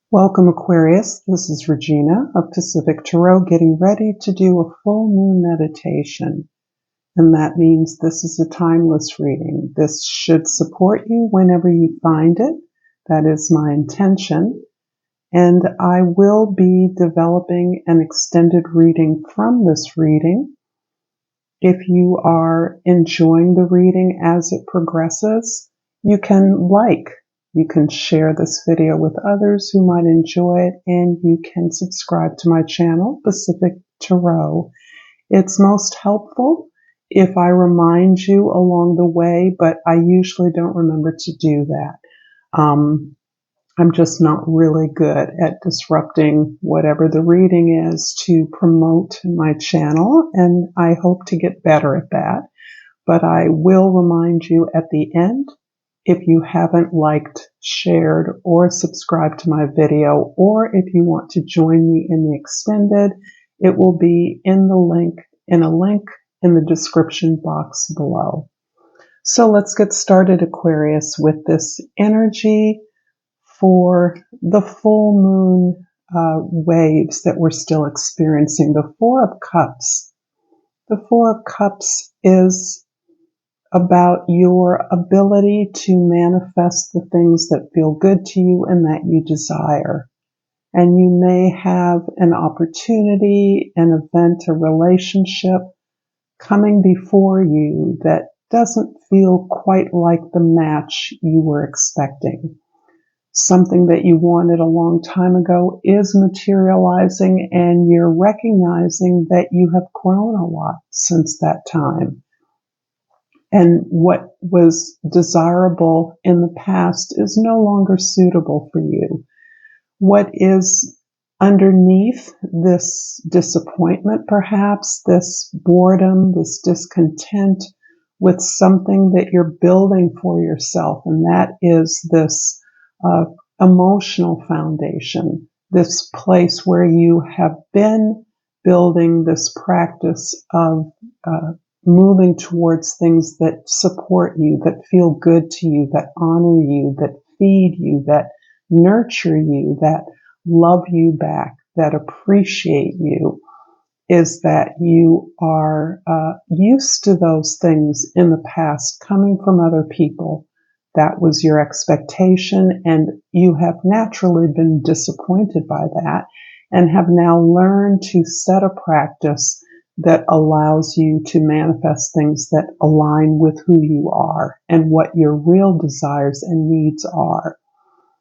Welcome, Aquarius. This is Regina of Pacific Tarot, getting ready to do a full moon meditation. And that means this is a timeless reading. This should support you whenever you find it. That is my intention. And I will be developing an extended reading from this reading. If you are enjoying the reading as it progresses, you can share this video with others who might enjoy it, and you can subscribe to my channel, Pacific Tarot. It's most helpful if I remind you along the way, but I usually don't remember to do that. I'm just not really good at disrupting whatever the reading is to promote my channel, and I hope to get better at that. But I will remind you at the end, if you haven't liked, shared, or subscribed to my video, or if you want to join me in the extended, it will be in a link in the description box below. So let's get started, Aquarius, with this energy for the full moon waves that we're still experiencing. The Four of Cups. The Four of Cups is about your ability to manifest the things that feel good to you and that you desire. And you may have an opportunity, an event, a relationship coming before you that doesn't feel quite like the match you were expecting. Something that you wanted a long time ago is materializing, and you're recognizing that you have grown a lot since that time. And what was desirable in the past is no longer suitable for you. What is underneath this disappointment, perhaps, this boredom, this discontent with something that you're building for yourself, and that is this emotional foundation, this place where you have been building this practice of moving towards things that support you, that feel good to you, that honor you, that feed you, that nurture you, that love you back, that appreciate you, is that you are used to those things in the past coming from other people. That was your expectation, and you have naturally been disappointed by that and have now learned to set a practice that allows you to manifest things that align with who you are and what your real desires and needs are.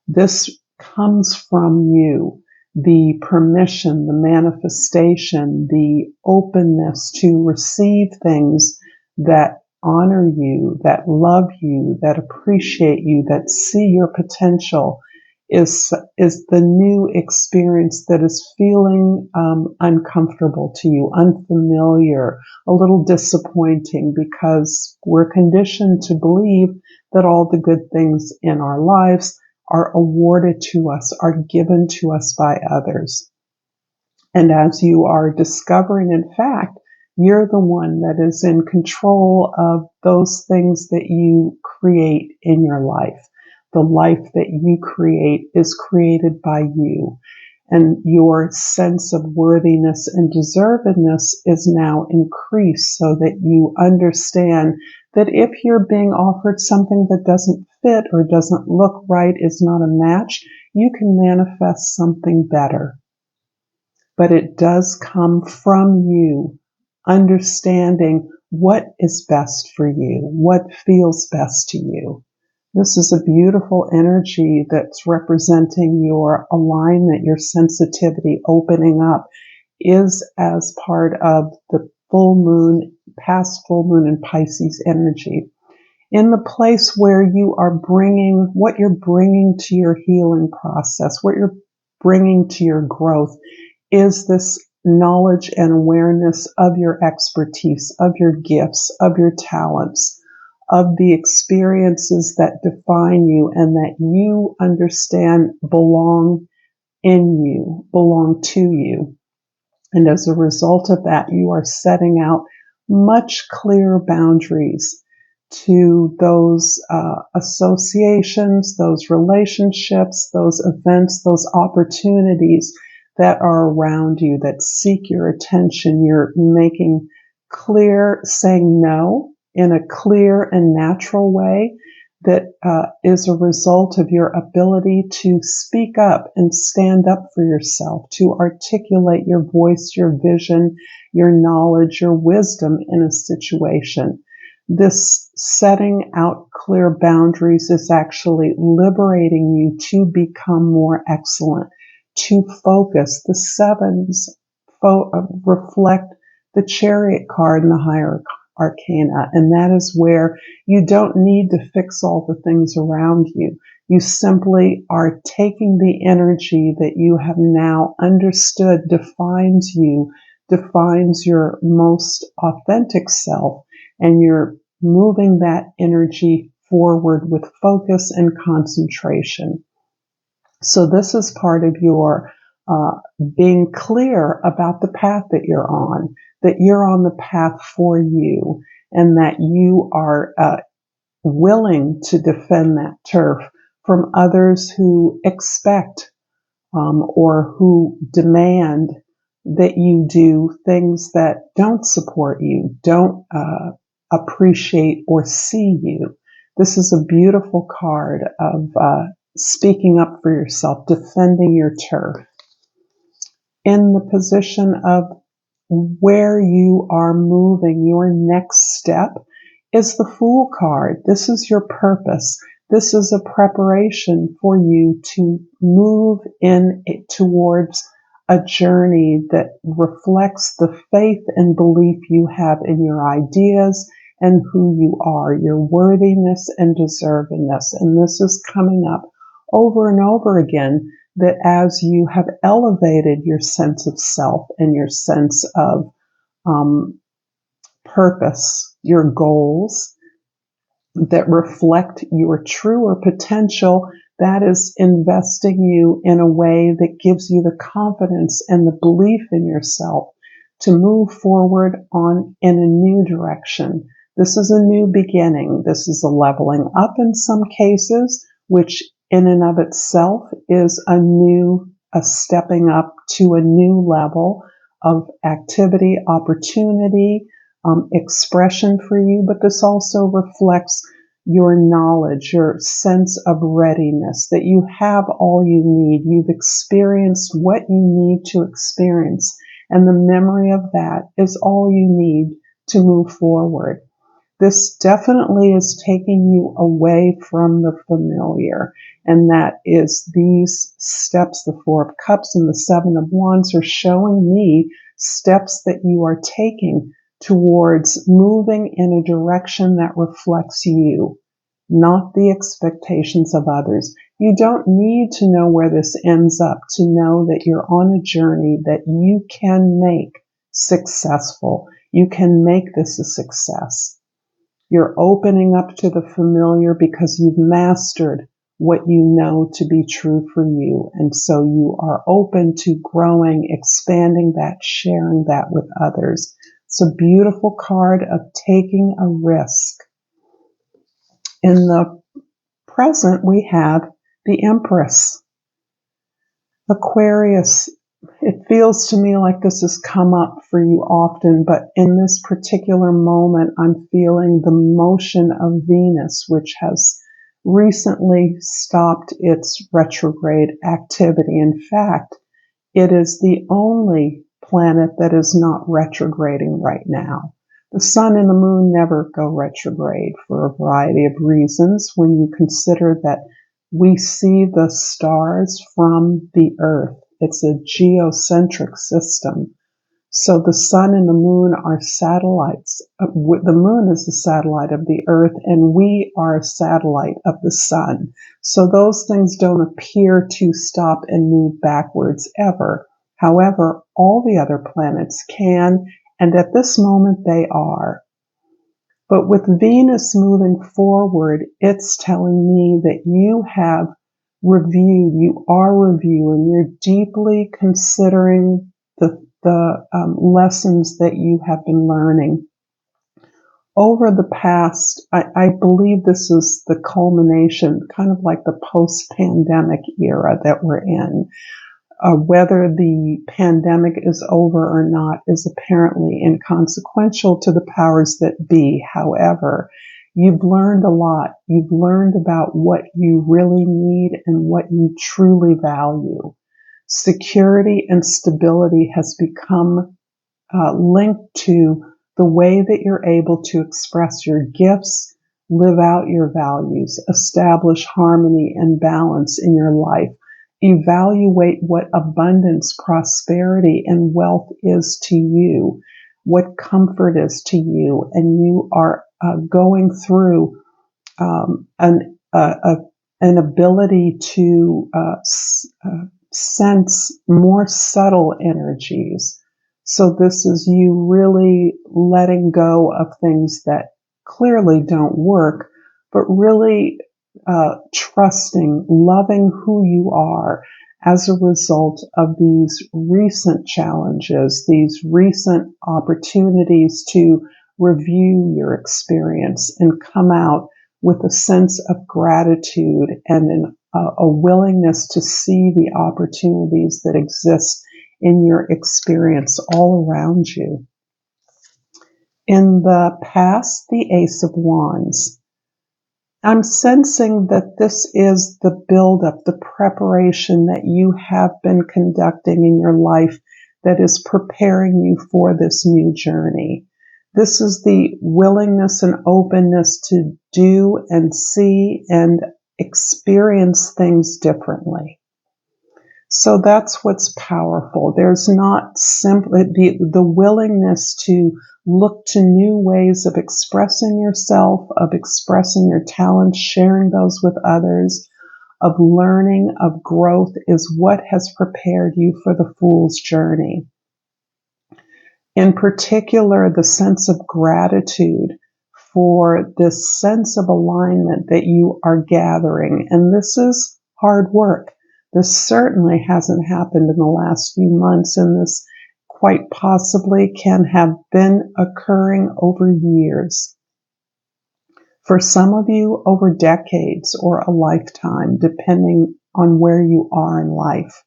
This comes from you, the permission, the manifestation, the openness to receive things that honor you, that love you, that appreciate you, that see your potential, is the new experience that is feeling uncomfortable to you, unfamiliar, a little disappointing, because we're conditioned to believe that all the good things in our lives are awarded to us, are given to us by others. And as you are discovering, in fact, you're the one that is in control of those things that you create in your life. The life that you create is created by you. And your sense of worthiness and deservedness is now increased so that you understand that if you're being offered something that doesn't fit or doesn't look right, is not a match, you can manifest something better. But it does come from you understanding what is best for you, what feels best to you. This is a beautiful energy that's representing your alignment, your sensitivity opening up, is as part of the full moon, past full moon in Pisces energy. In the place where you are bringing, what you're bringing to your healing process, what you're bringing to your growth, is this knowledge and awareness of your expertise, of your gifts, of your talents, of the experiences that define you and that you understand belong in you, belong to you. And as a result of that, you are setting out much clearer boundaries to those associations, those relationships, those events, those opportunities that are around you that seek your attention. You're making clear, saying no in a clear and natural way that is a result of your ability to speak up and stand up for yourself, to articulate your voice, your vision, your knowledge, your wisdom in a situation. This setting out clear boundaries is actually liberating you to become more excellent, to focus. The sevens reflect the Chariot card in the higher arcana, and that is where you don't need to fix all the things around you. You simply are taking the energy that you have now understood defines you, defines your most authentic self, and you're moving that energy forward with focus and concentration. So this is part of your being clear about the path that you're on the path for you, and that you are willing to defend that turf from others who expect or who demand that you do things that don't support you, don't appreciate or see you. This is a beautiful card of speaking up for yourself, defending your turf. In the position of where you are moving, your next step is the Fool card. This is your purpose. This is a preparation for you to move in towards a journey that reflects the faith and belief you have in your ideas and who you are, your worthiness and deservingness. And this is coming up over and over again, that as you have elevated your sense of self and your sense of purpose, your goals that reflect your truer potential, that is investing you in a way that gives you the confidence and the belief in yourself to move forward on in a new direction. This is a new beginning. This is a leveling up in some cases, which in and of itself is a stepping up to a new level of activity, opportunity, expression for you, but this also reflects your knowledge, your sense of readiness, that you have all you need. You've experienced what you need to experience, and the memory of that is all you need to move forward. This definitely is taking you away from the familiar, and that is these steps, the Four of Cups and the Seven of Wands, are showing me steps that you are taking towards moving in a direction that reflects you, not the expectations of others. You don't need to know where this ends up to know that you're on a journey that you can make successful. You can make this a success. You're opening up to the familiar because you've mastered what you know to be true for you. And so you are open to growing, expanding that, sharing that with others. It's a beautiful card of taking a risk. In the present, we have the Empress. Aquarius, it feels to me like this has come up for you often, but in this particular moment, I'm feeling the motion of Venus, which has recently stopped its retrograde activity. In fact, it is the only planet that is not retrograding right now. The sun and the moon never go retrograde for a variety of reasons when you consider that we see the stars from the earth. It's a geocentric system. So the sun and the moon are satellites. The moon is a satellite of the earth, and we are a satellite of the sun. So those things don't appear to stop and move backwards ever. However, all the other planets can, and at this moment they are. But with Venus moving forward, it's telling me that you have reviewed, you are reviewing, you're deeply considering the lessons that you have been learning over the past, I believe this is the culmination, kind of like the post-pandemic era that we're in. Whether the pandemic is over or not is apparently inconsequential to the powers that be. However, you've learned a lot. You've learned about what you really need and what you truly value. Security and stability has become linked to the way that you're able to express your gifts, live out your values, establish harmony and balance in your life, evaluate what abundance, prosperity, and wealth is to you, what comfort is to you, and you are going through an ability to sense more subtle energies. So this is you really letting go of things that clearly don't work, but really trusting, loving who you are as a result of these recent challenges, these recent opportunities to review your experience and come out with a sense of gratitude and a willingness to see the opportunities that exist in your experience all around you. In the past, the Ace of Wands. I'm sensing that this is the buildup, the preparation that you have been conducting in your life that is preparing you for this new journey. This is the willingness and openness to do and see and experience things differently. So that's what's powerful. There's not simply the willingness to look to new ways of expressing yourself, of expressing your talents, sharing those with others, of learning, of growth is what has prepared you for the Fool's journey. In particular, the sense of gratitude for this sense of alignment that you are gathering. And this is hard work. This certainly hasn't happened in the last few months, and this quite possibly can have been occurring over years. For some of you, over decades or a lifetime, depending on where you are in life.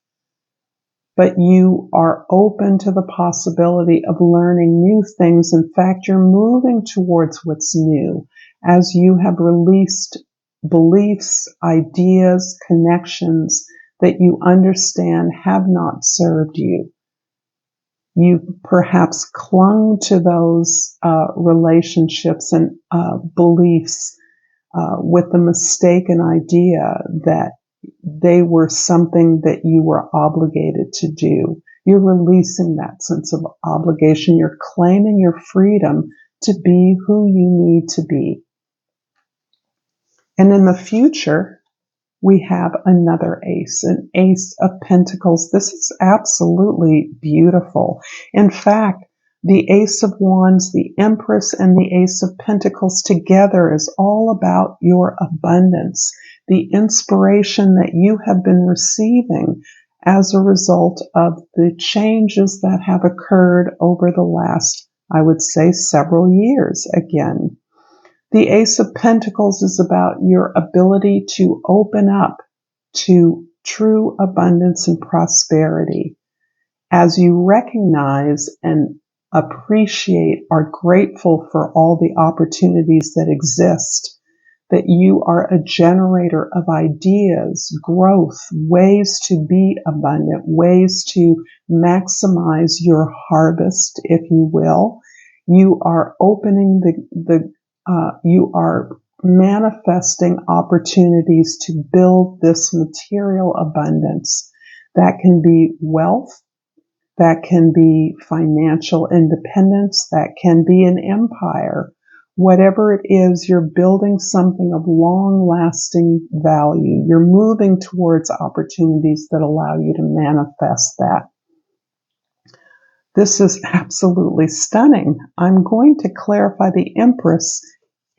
But you are open to the possibility of learning new things. In fact, you're moving towards what's new as you have released beliefs, ideas, connections that you understand have not served you. You perhaps clung to those relationships and beliefs with the mistaken idea that they were something that you were obligated to do. You're releasing that sense of obligation. You're claiming your freedom to be who you need to be. And in the future, we have another ace, an Ace of Pentacles. This is absolutely beautiful. In fact, the Ace of Wands, the Empress, and the Ace of Pentacles together is all about your abundance, the inspiration that you have been receiving as a result of the changes that have occurred over the last, I would say, several years again. The Ace of Pentacles is about your ability to open up to true abundance and prosperity as you recognize and appreciate, are grateful for all the opportunities that exist, that you are a generator of ideas, growth, ways to be abundant, ways to maximize your harvest, if you will. You are opening you are manifesting opportunities to build this material abundance. That can be wealth, that can be financial independence, that can be an empire. Whatever it is, you're building something of long-lasting value. You're moving towards opportunities that allow you to manifest that. This is absolutely stunning. I'm going to clarify the Empress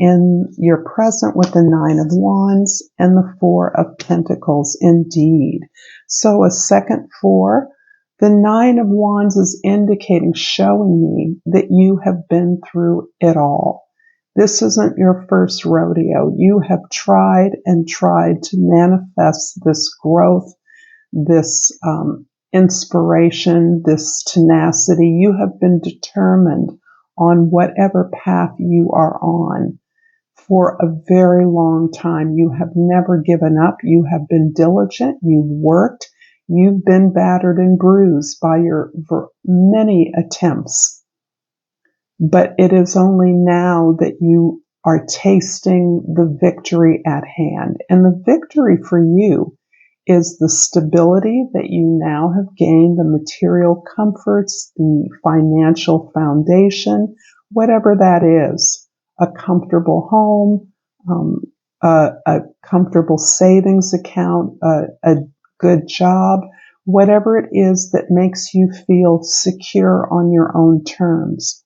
in your present with the Nine of Wands and the Four of Pentacles indeed. So a second four, the Nine of Wands is indicating, showing me that you have been through it all, This isn't your first rodeo. You have tried and tried to manifest this growth, this inspiration, this tenacity. You have been determined on whatever path you are on for a very long time. You have never given up. You have been diligent. You've worked. You've been battered and bruised by your many attempts. But it is only now that you are tasting the victory at hand. And the victory for you is the stability that you now have gained, the material comforts, the financial foundation, whatever that is, a comfortable home, a comfortable savings account, a good job, whatever it is that makes you feel secure on your own terms,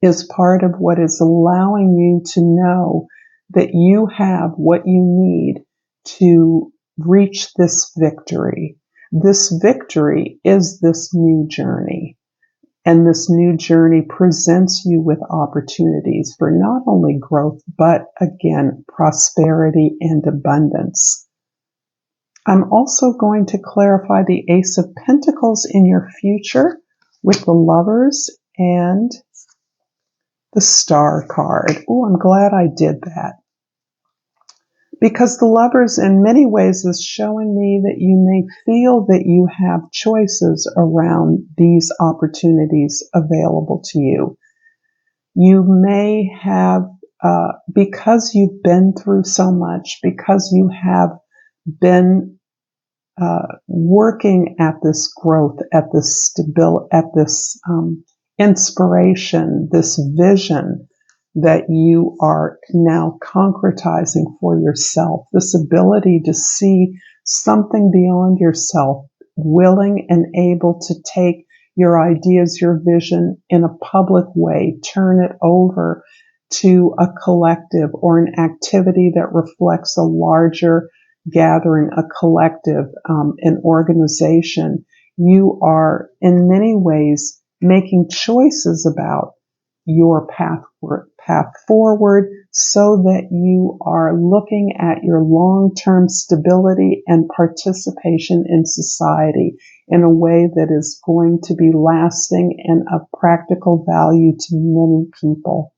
is part of what is allowing you to know that you have what you need to reach this victory. This victory is this new journey. And this new journey presents you with opportunities for not only growth, but again, prosperity and abundance. I'm also going to clarify the Ace of Pentacles in your future with the Lovers and the Star card. Oh, I'm glad I did that. Because the Lovers in many ways is showing me that you may feel that you have choices around these opportunities available to you. You may have, because you've been through so much, because you have been working at this growth, at this stability, at this inspiration, this vision that you are now concretizing for yourself, this ability to see something beyond yourself, willing and able to take your ideas, your vision in a public way, turn it over to a collective or an activity that reflects a larger gathering, a collective, an organization. You are in many ways making choices about your path forward so that you are looking at your long-term stability and participation in society in a way that is going to be lasting and of practical value to many people.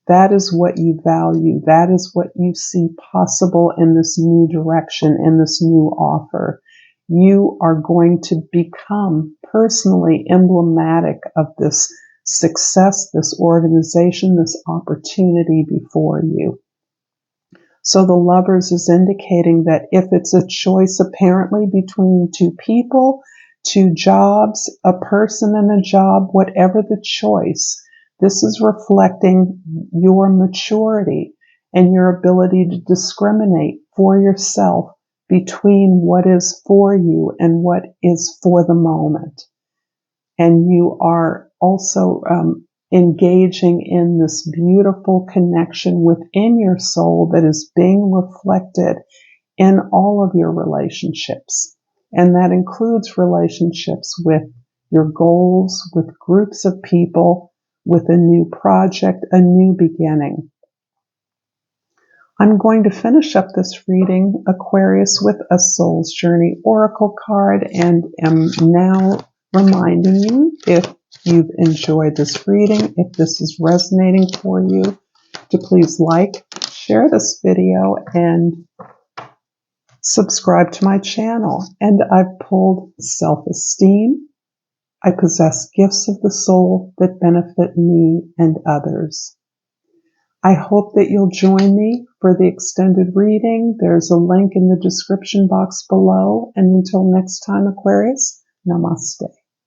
That is what you value. That is what you see possible in this new direction, in this new offer. You are going to become personally emblematic of this success, this organization, this opportunity before you. So the Lovers is indicating that if it's a choice apparently between two people, two jobs, a person and a job, whatever the choice, this is reflecting your maturity and your ability to discriminate for yourself between what is for you and what is for the moment. And you are also engaging in this beautiful connection within your soul that is being reflected in all of your relationships. And that includes relationships with your goals, with groups of people, with a new project, a new beginning. I'm going to finish up this reading, Aquarius, with a Soul's Journey Oracle card, and am now reminding you, if you've enjoyed this reading, if this is resonating for you, to please like, share this video, and subscribe to my channel. And I've pulled self-esteem. I possess gifts of the soul that benefit me and others. I hope that you'll join me for the extended reading. There's a link in the description box below. And until next time, Aquarius, Namaste.